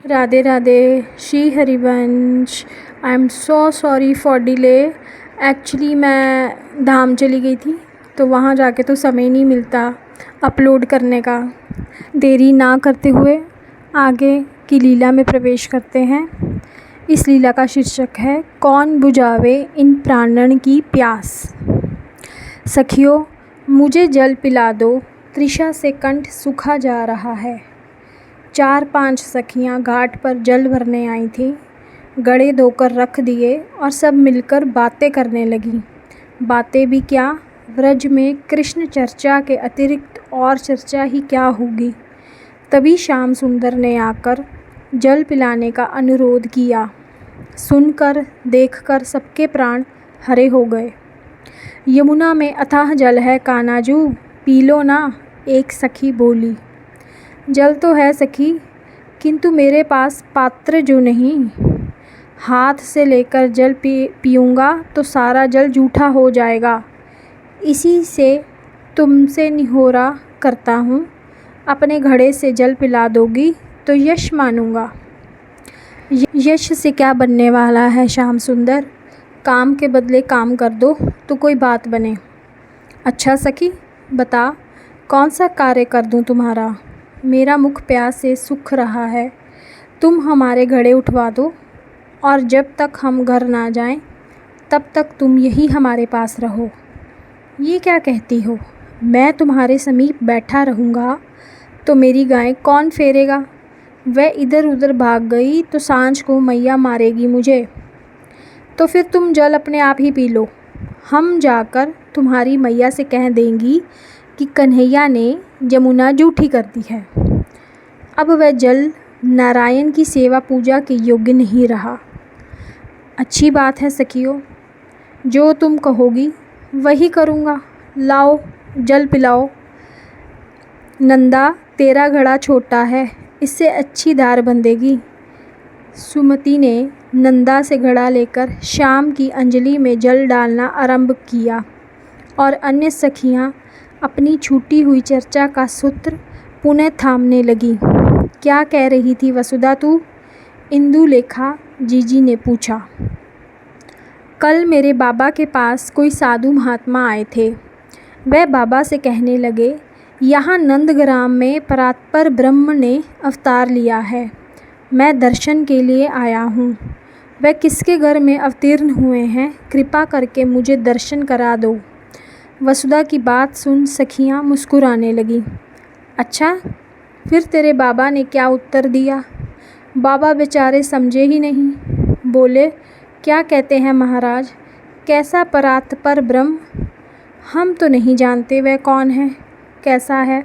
Radhe Radhe. Shri Harivansh. I am so sorry for delay. Actually मैं धाम चली गई थी, तो वहाँ जाके तो समय नहीं मिलता अपलोड करने का। देरी ना करते हुए आगे की लीला में प्रवेश करते हैं। इस लीला का शीर्षक है कौन बुझावे इन प्राणन की प्यास। सखियों, मुझे जल पिला दो, तृषा से कंठ सूखा जा रहा है। 4-5 सखियां घाट पर जल भरने आई थीं। गड़े धोकर रख दिए और सब मिलकर बातें करने लगीं। बातें भी क्या, व्रज में कृष्ण चर्चा के अतिरिक्त और चर्चा ही क्या होगी। तभी श्याम सुंदर ने आकर जल पिलाने का अनुरोध किया। सुनकर देखकर सबके प्राण हरे हो गए। यमुना में अथाह जल है कान्हाजू, पी लो ना, एक सखी बोली। जल तो है सखी, किंतु मेरे पास पात्र जो नहीं। हाथ से लेकर जल पीऊँगा तो सारा जल जूठा हो जाएगा। इसी से तुमसे निहोरा करता हूँ, अपने घड़े से जल पिला दोगी तो यश मानूँगा। यश से क्या बनने वाला है श्याम सुंदर, काम के बदले काम कर दो तो कोई बात बने। अच्छा सखी, बता कौन सा कार्य कर दूँ तुम्हारा। मेरा मुख प्यास से सूख रहा है, तुम हमारे घड़े उठवा दो और जब तक हम घर ना जाएं तब तक तुम यही हमारे पास रहो। ये क्या कहती हो, मैं तुम्हारे समीप बैठा रहूँगा तो मेरी गाय कौन फेरेगा। वह इधर उधर भाग गई तो सांझ को मैया मारेगी मुझे। तो फिर तुम जल अपने आप ही पी लो। हम जाकर तुम्हारी मैया से कह देंगी कि कन्हैया ने यमुना जूठी कर दी है। अब वह जल नारायण की सेवा पूजा के योग्य नहीं रहा। अच्छी बात है सखियों, जो तुम कहोगी वही करूँगा। लाओ जल पिलाओ। नंदा, तेरा घड़ा छोटा है, इससे अच्छी धार बंधेगी। सुमति ने नंदा से घड़ा लेकर श्याम की अंजलि में जल डालना आरंभ किया और अन्य सखियां अपनी छूटी हुई चर्चा का सूत्र पुनः थामने लगी। क्या कह रही थी वसुधा तू? इंदुलेखा जीजी ने पूछा। कल मेरे बाबा के पास कोई साधु महात्मा आए थे। वह बाबा से कहने लगे, यहाँ नंदग्राम में परात्पर ब्रह्म ने अवतार लिया है। मैं दर्शन के लिए आया हूँ। वह किसके घर में अवतीर्ण हुए हैं, कृपा करके मुझे दर्शन करा दो। वसुधा की बात सुन सखियाँ मुस्कुराने लगीं। अच्छा, फिर तेरे बाबा ने क्या उत्तर दिया? बाबा बेचारे समझे ही नहीं। बोले, क्या कहते हैं महाराज, कैसा परात्पर ब्रह्म? हम तो नहीं जानते वह कौन है, कैसा है।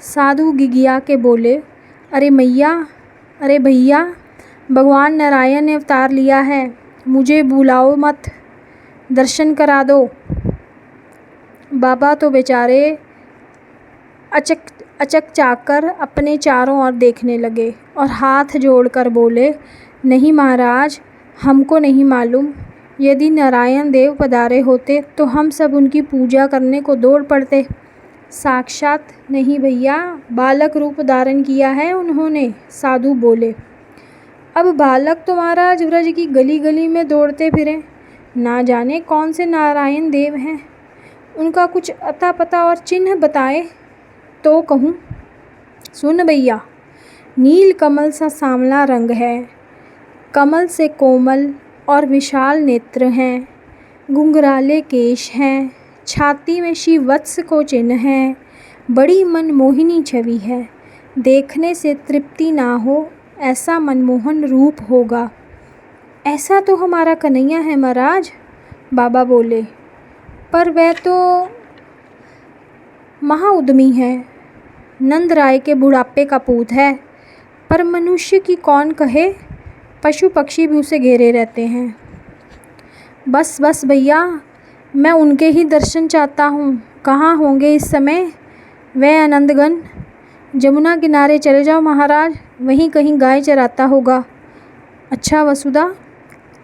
साधु गिगिया के बोले, अरे भैया, भगवान नारायण ने अवतार लिया है। मुझे बुलाओ मत, दर्शन करा दो। बाबा तो बेचारे अचकचाकर अपने चारों ओर देखने लगे और हाथ जोड़कर बोले, नहीं महाराज, हमको नहीं मालूम। यदि नारायण देव पधारे होते तो हम सब उनकी पूजा करने को दौड़ पड़ते। साक्षात नहीं भैया, बालक रूप धारण किया है उन्होंने, साधु बोले। अब बालक तो महाराज व्रज की गली गली में दौड़ते फिरें, ना जाने कौन से नारायण देव हैं। उनका कुछ अता पता और चिन्ह बताए तो कहूँ। सुन भैया, नील कमल सा सांवला रंग है, कमल से कोमल और विशाल नेत्र हैं, घुंघराले केश हैं, छाती में श्रीवत्स को चिन्ह है, बड़ी मनमोहिनी छवि है। देखने से तृप्ति ना हो ऐसा मनमोहन रूप होगा। ऐसा तो हमारा कन्हैया है महाराज, बाबा बोले। पर वह तो महाउद्यमी है, नंद राय के बुढ़ापे का पूत है। पर मनुष्य की कौन कहे, पशु पक्षी भी उसे घेरे रहते हैं। बस भैया, मैं उनके ही दर्शन चाहता हूँ। कहाँ होंगे इस समय वह आनंदगण? यमुना किनारे चले जाओ महाराज, वहीं कहीं गाय चराता होगा। अच्छा वसुधा,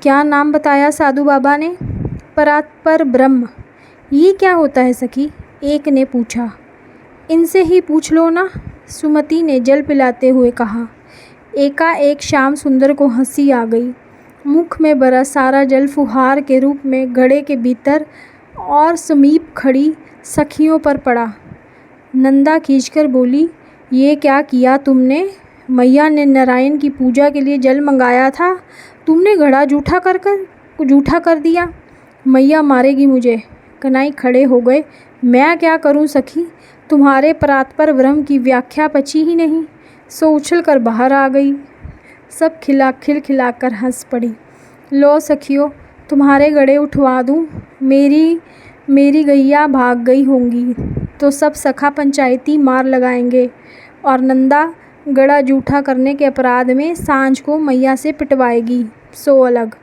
क्या नाम बताया साधु बाबा ने? परात्पर ब्रह्म। ये क्या होता है सखी? एक ने पूछा। इनसे ही पूछ लो ना, सुमति ने जल पिलाते हुए कहा। एकाएक श्याम सुंदर को हंसी आ गई। मुख में भरा सारा जल फुहार के रूप में घड़े के भीतर और समीप खड़ी सखियों पर पड़ा। नंदा खींचकर बोली, ये क्या किया तुमने? मैया ने नारायण की पूजा के लिए जल मंगाया था, तुमने घड़ा जूठा कर दिया। मैया मारेगी मुझे। कन्हई खड़े हो गए। मैं क्या करूं सखी, तुम्हारे परात्पर ब्रह्म की व्याख्या पची ही नहीं। सो उछल कर बाहर आ गई। सब खिलखिलाकर हंस पड़ी। लो सखियों, तुम्हारे घड़े उठवा दूं। मेरी गैया भाग गई होंगी तो सब सखा पंचायती मार लगाएंगे और नंदा गड़ा जूठा करने के अपराध में सांझ को मैया से पिटवाएगी। सो अलग।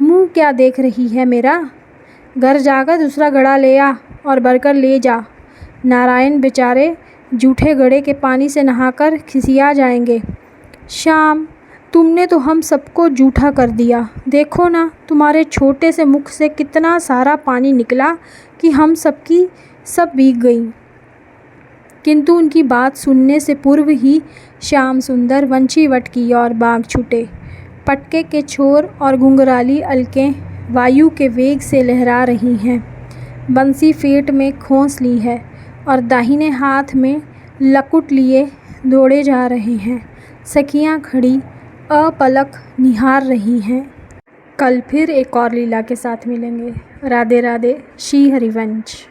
मुंह क्या देख रही है मेरा? घर जाकर दूसरा घड़ा ले आ और भरकर ले जा। नारायण बेचारे जूठे घड़े के पानी से नहाकर खिसिया जाएंगे। श्याम, तुमने तो हम सबको जूठा कर दिया। देखो ना, तुम्हारे छोटे से मुख से कितना सारा पानी निकला कि हम सबकी सब भीग गईं। किंतु उनकी बात सुनने से पूर्व ही श्याम सुंदर वंशीवट की ओर भाग छूटे। पटके के छोर और घुंघराली अलकें वायु के वेग से लहरा रही हैं। बंसी फेंट में खोंस ली है और दाहिने हाथ में लकुट लिए दौड़े जा रहे हैं। सखियां खड़ी अपलक निहार रही हैं। कल फिर एक और लीला के साथ मिलेंगे। राधे राधे। श्री हरिवंश।